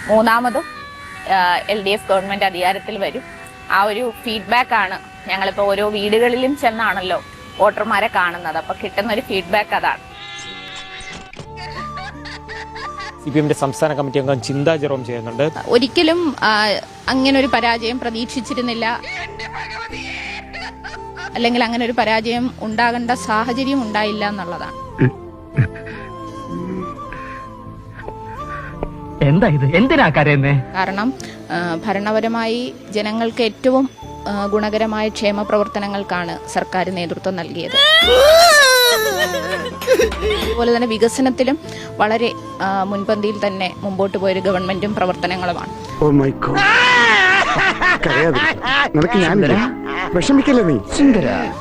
മൂന്നാമതും LDF government അധികാരത്തിൽ വരും. ആ ഒരു ഫീഡ്ബാക്കാണ് ഞങ്ങളിപ്പോൾ ഓരോ വീടുകളിലും ചെന്നാണല്ലോ വോട്ടർമാരെ കാണുന്നത്. അപ്പൊ കിട്ടുന്ന ഒരു ഫീഡ്ബാക്ക് അതാണ്. CPMന്റെ സംസ്ഥാന കമ്മിറ്റി അംഗം ചിന്ത ജെറോം ചെയ്യുന്നുണ്ട്. ഒരിക്കലും അങ്ങനെ ഒരു പരാജയം പ്രതീക്ഷിച്ചിരുന്നില്ല, അല്ലെങ്കിൽ അങ്ങനെ ഒരു പരാജയം ഉണ്ടാകേണ്ട സാഹചര്യം ഉണ്ടായില്ല എന്നുള്ളതാണ്. എന്താ ഇത്, എന്തിനാ കരയുന്നേ? കാരണം ഭരണപരമായി ജനങ്ങൾക്ക് ഏറ്റവും ഗുണകരമായ ക്ഷേമ പ്രവർത്തനങ്ങൾക്കാണ് സർക്കാർ നേതൃത്വം നൽകിയത്. അതുപോലെ തന്നെ വികസനത്തിലും വളരെ മുൻപന്തിയിൽ തന്നെ മുമ്പോട്ട് പോയൊരു ഗവൺമെന്റും പ്രവർത്തനങ്ങളുമാണ്.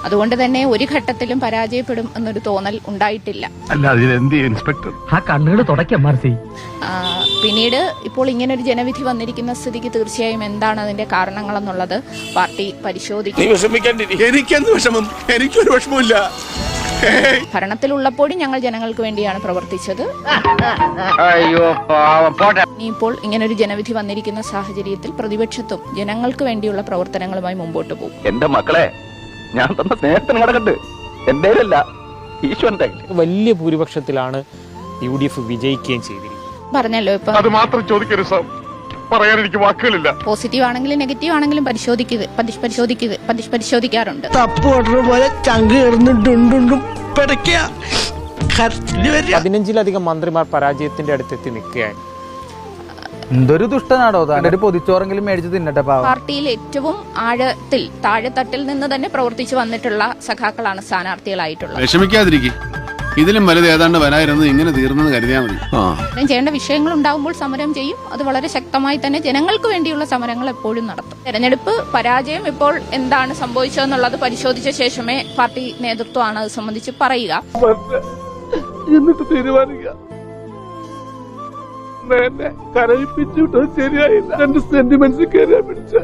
അതുകൊണ്ട് തന്നെ ഒരു ഘട്ടത്തിലും പരാജയപ്പെടും എന്നൊരു തോന്നൽ ഉണ്ടായിട്ടില്ല. ആ കണ്ണുകൾ തുടയ്ക്കാം മാർസി. പിന്നീട് ഇപ്പോൾ ഇങ്ങനെ ഒരു ജനവിധി വന്നിരിക്കുന്ന സ്ഥിതിക്ക് തീർച്ചയായും എന്താണ് അതിന്റെ കാരണങ്ങൾ എന്നുള്ളത് പാർട്ടി പരിശോധിക്കും. ഭരണത്തിലുള്ളപ്പോഴും ഞങ്ങൾ ജനങ്ങൾക്ക് വേണ്ടിയാണ് പ്രവർത്തിച്ചത്. ഇനിയിപ്പോൾ ഇങ്ങനൊരു ജനവിധി വന്നിരിക്കുന്ന സാഹചര്യത്തിൽ പ്രതിപക്ഷത്തും ജനങ്ങൾക്ക് വേണ്ടിയുള്ള പ്രവർത്തനങ്ങളുമായി മുമ്പോട്ട് പോകും. എന്റെ മക്കളെ ഞാൻ തന്ന സ്നേഹത്തിന് നടക്കട്ടെ, എന്റേതല്ല ഈശ്വരന്റെ. വലിയ ഭൂരിപക്ഷത്തിലാണ് UDF വിജയിക്കുകയും ചെയ്തിരിക്കുന്നത്. പറഞ്ഞല്ലോ, ഇപ്പൊ അത് മാത്രം ചോദിക്കരുത് സാർ, പറയാൻ എനിക്ക് വാക്കുകളില്ല. പോസിറ്റീവ് ആണെങ്കിലും നെഗറ്റീവ് ആണെങ്കിലും പരിശോധിക്കാറുണ്ട്. പോലെ ചങ്ക് കിടന്നിട്ടുണ്ടും 15ലധികം മന്ത്രിമാർ പരാജയത്തിന്റെ അടുത്തെത്തി നിൽക്കുകയാണ്. എന്തൊരു ദുഷ്ടനാടോ താൻ, ഒരു പൊതിച്ചോറെങ്കിലും മേടിച്ച് തിന്നട്ടെ. പാർട്ടിയിൽ ഏറ്റവും ആഴത്തിൽ താഴെത്തട്ടിൽ നിന്ന് തന്നെ പ്രവർത്തിച്ചു വന്നിട്ടുള്ള സഖാക്കളാണ് സ്ഥാനാർത്ഥികളായിട്ടുള്ളത്. വിഷമിക്കാതിരിക്കും, ഇതിലും വലുത് ഏതാണ്ട് വരായിരുന്നു, ഇങ്ങനെ തീർന്നെന്ന് കരുതിയാൽ മതി. ചെയ്യേണ്ട വിഷയങ്ങൾ ഉണ്ടാകുമ്പോൾ സമരം ചെയ്യും. അത് വളരെ ശക്തമായി തന്നെ ജനങ്ങൾക്ക് വേണ്ടിയുള്ള സമരങ്ങൾ എപ്പോഴും നടത്തും. തെരഞ്ഞെടുപ്പ് പരാജയം ഇപ്പോൾ എന്താണ് സംഭവിച്ചതെന്നുള്ളത് പരിശോധിച്ച ശേഷമേ പാർട്ടി നേതൃത്വമാണ് അത് സംബന്ധിച്ച് പറയുക. എന്നിട്ട് തീരുമാനിക്കാം. എന്നെ കരയിപ്പിച്ചിട്ട് ശരിയായില്ല, എന്റെ സെന്റിമെന്റ്സ് കയറിയാ പിടിച്ച